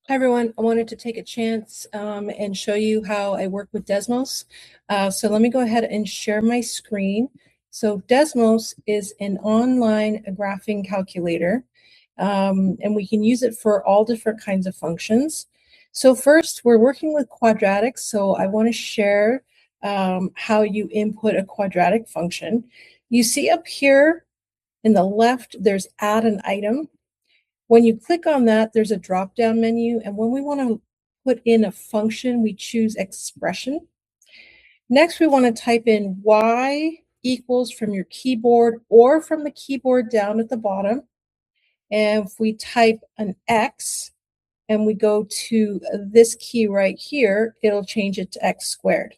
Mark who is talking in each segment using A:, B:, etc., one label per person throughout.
A: Hi everyone, I wanted to take a chance and show you how I work with Desmos. So let me go ahead and share my screen. So Desmos is an online graphing calculator, and we can use it for all different kinds of functions. So first, we're working with quadratics, so I want to share how you input a quadratic function. You see up here in the left, there's add an item. When you click on that, there's a drop-down menu, and when we want to put in a function, we choose expression. Next, we want to type in y equals from your keyboard or from the keyboard down at the bottom. And if we type an x and we go to this key right here, it'll change it to x squared.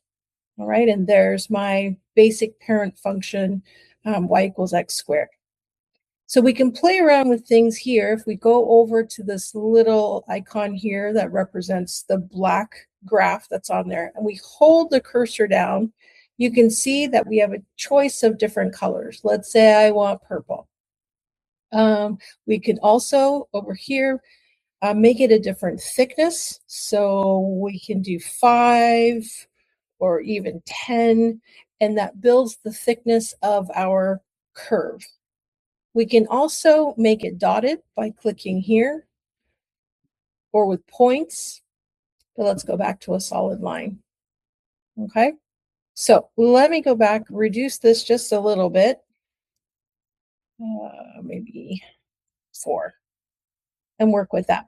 A: All right, and there's my basic parent function, y equals x squared. So we can play around with things here. If we go over to this little icon here that represents the black graph that's on there, and we hold the cursor down, you can see that we have a choice of different colors. Let's say I want purple. We could also, over here, make it a different thickness. So we can do 5 or even 10, and that builds the thickness of our curve. We can also make it dotted by clicking here or with points, but let's go back to a solid line. Okay, so let me go back, reduce this just a little bit, maybe 4, and work with that.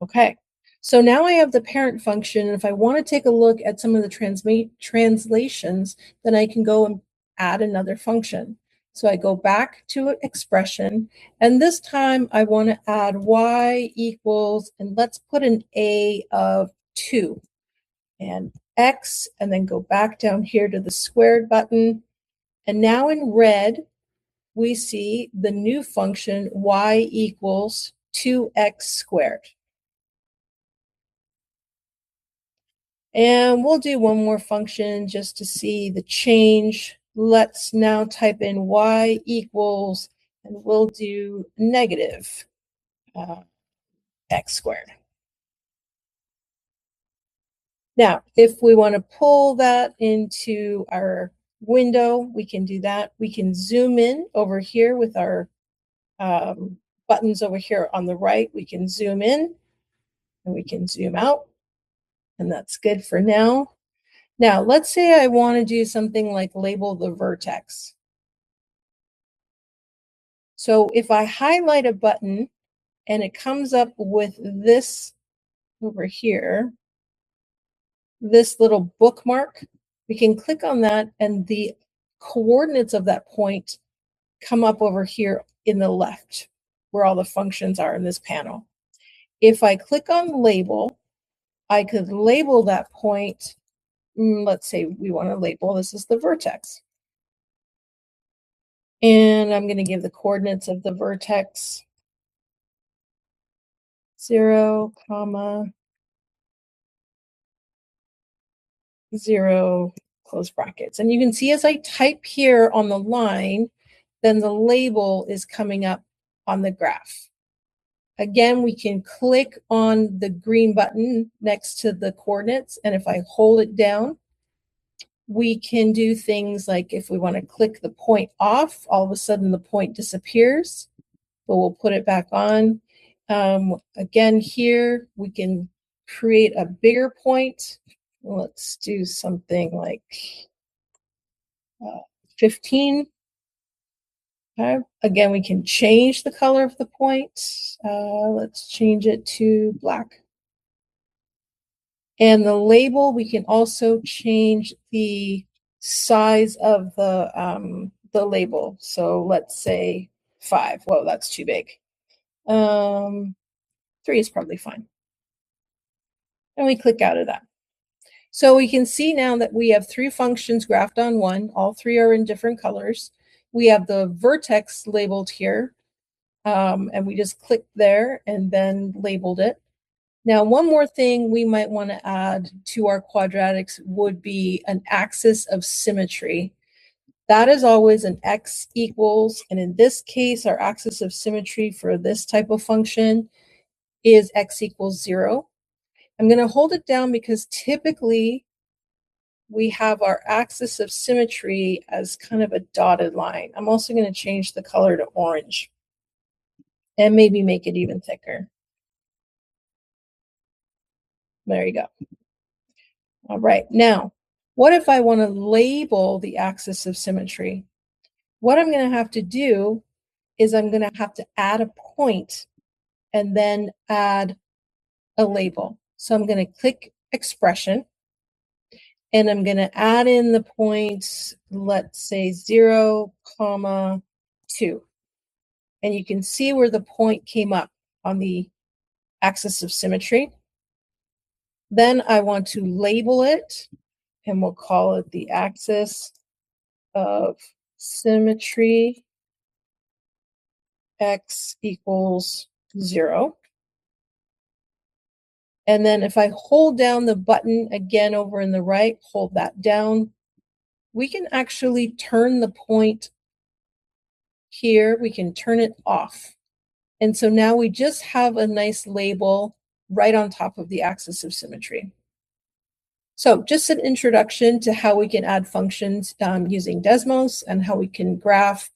A: Okay, so now I have the parent function, and if I want to take a look at some of the translations, then I can go and add another function. So I go back to expression, and this time I want to add y equals, and let's put an a of 2, and x, and then go back down here to the squared button. And now in red, we see the new function y equals 2x squared. And we'll do one more function just to see the change. Let's now type in y equals, and we'll do negative x squared. Now, if we want to pull that into our window, we can do that. We can zoom in over here with our buttons over here on the right. We can zoom in and we can zoom out, and that's good for now. Now, let's say I want to do something like label the vertex. So if I highlight a button and it comes up with this over here, this little bookmark, we can click on that and the coordinates of that point come up over here in the left where all the functions are in this panel. If I click on label, I could label that point. Let's say we want to label, this is the vertex. And I'm going to give the coordinates of the vertex 0, 0, close brackets. And you can see as I type here on the line, then the label is coming up on the graph. Again, we can click on the green button next to the coordinates, and if I hold it down, we can do things like if we want to click the point off, all of a sudden the point disappears, but we'll put it back on. Again, here we can create a bigger point. Let's do something like 15. Okay. Again, we can change the color of the point. Let's change it to black. And the label, we can also change the size of the label. So let's say 5. Whoa, that's too big. 3 is probably fine. And we click out of that. So we can see now that we have 3 functions graphed on one. All 3 are in different colors. We have the vertex labeled here, and we just clicked there and then labeled it. Now, one more thing we might want to add to our quadratics would be an axis of symmetry. That is always an x equals, and in this case, our axis of symmetry for this type of function is x equals 0. I'm going to hold it down because typically we have our axis of symmetry as kind of a dotted line. I'm also going to change the color to orange and maybe make it even thicker. There you go. All right, now, what if I want to label the axis of symmetry? What I'm going to have to do is I'm going to have to add a point and then add a label. So I'm going to click expression and I'm going to add in the points, let's say 0, 2. And you can see where the point came up on the axis of symmetry. Then I want to label it, and we'll call it the axis of symmetry x equals 0. And then if I hold down the button again over in the right, hold that down, we can actually turn the point here. We can turn it off. And so now we just have a nice label right on top of the axis of symmetry. So just an introduction to how we can add functions using Desmos and how we can graph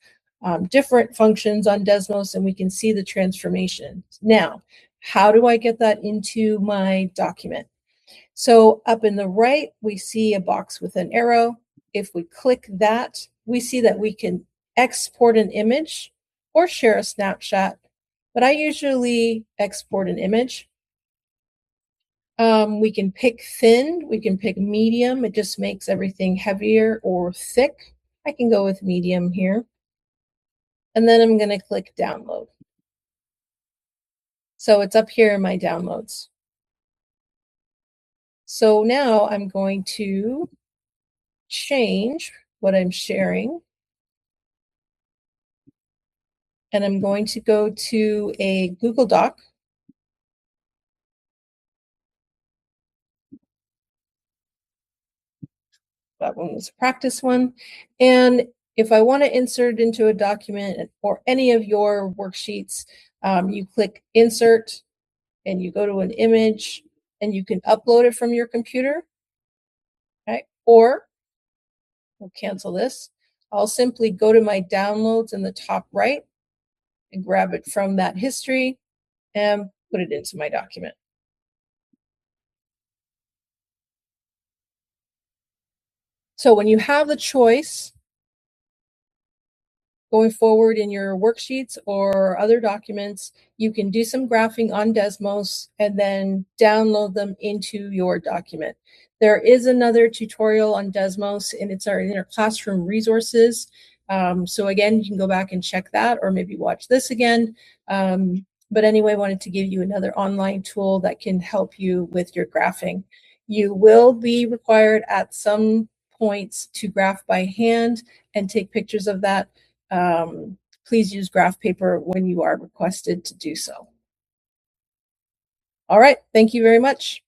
A: different functions on Desmos, and we can see the transformation. Now, how do I get that into my document? So up in the right, we see a box with an arrow. If we click that, we see that we can export an image or share a snapshot, but I usually export an image. We can pick thin, we can pick medium. It just makes everything heavier or thick. I can go with medium here. And then I'm going to click download. So it's up here in my downloads. So now I'm going to change what I'm sharing. And I'm going to go to a Google Doc. That one was a practice one. And if I want to insert it into a document or any of your worksheets, you click insert and you go to an image and you can upload it from your computer. Okay? Or we'll cancel this. I'll simply go to my downloads in the top right and grab it from that history and put it into my document. So when you have the choice going forward in your worksheets or other documents, you can do some graphing on Desmos and then download them into your document. There is another tutorial on Desmos, and it's in our classroom resources. So again, you can go back and check that, or maybe watch this again. But anyway, I wanted to give you another online tool that can help you with your graphing. You will be required at some points to graph by hand and take pictures of that. Please use graph paper when you are requested to do so. All right, thank you very much.